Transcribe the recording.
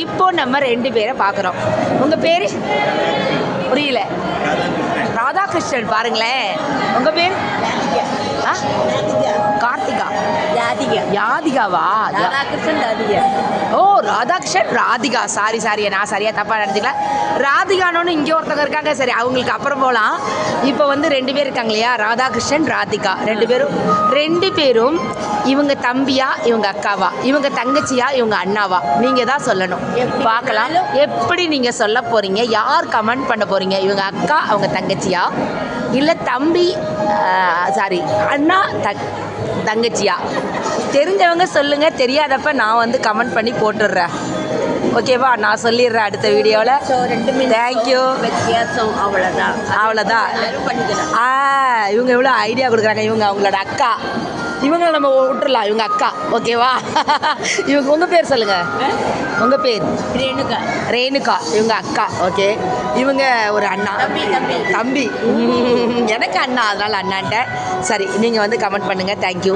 இப்போ நம்ம 2 பேரை பார்க்குறோம். உங்கள் பேர் புரியல? ராதாகிருஷ்ணன். பாருங்களேன், உங்கள் பேர்? கார்த்திகா. யாதிகாவா? ஓ, ராதாகிருஷ்ணன் ராதிகா. சாரி நான் சரியாக தப்பாக நினச்சிக்கல. ராதிகானோன்னு இங்கே ஒருத்தவங்க இருக்காங்க. சரி, அவங்களுக்கு அப்புறம் போகலாம். இப்போ வந்து 2 பேர் இருக்காங்க இல்லையா, ராதாகிருஷ்ணன் ராதிகா. 2 பேரும் இவங்க தம்பியா இவங்க அக்காவா, இவங்க தங்கச்சியா இவங்க அண்ணாவா, நீங்கள் தான் சொல்லணும். பார்க்கலாம் எப்படி நீங்கள் சொல்ல போகிறீங்க, யார் கமெண்ட் பண்ண போகிறீங்க. இவங்க அக்கா அவங்க தங்கச்சியா, இல்லை தம்பி சாரி அண்ணா தங்கச்சியா? தெரிஞ்சவங்க சொல்லுங்கள், தெரியாதப்ப நான் வந்து கமெண்ட் பண்ணி போட்டுடுறேன். ஓகேவா? நான் சொல்லிடுறேன் அடுத்த வீடியோவில். தேங்க்யூ. வித்தியாசம் அவ்வளோதான். இவங்க எவ்வளோ ஐடியா கொடுக்குறாங்க. இவங்க அவங்களோட அக்கா. இவங்களை நம்ம விட்டுறலாம், இவங்க அக்கா. ஓகேவா? இவங்க உங்கள் பேர் சொல்லுங்கள். உங்கள் பேர்? ரேணுகா. இவங்க அக்கா. ஓகே. இவங்க ஒரு அண்ணா. தம்பி. எனக்கு அண்ணா, அதனால் அண்ணான்ட்ட. சரி, நீங்கள் வந்து கமெண்ட் பண்ணுங்கள். தேங்க்யூ.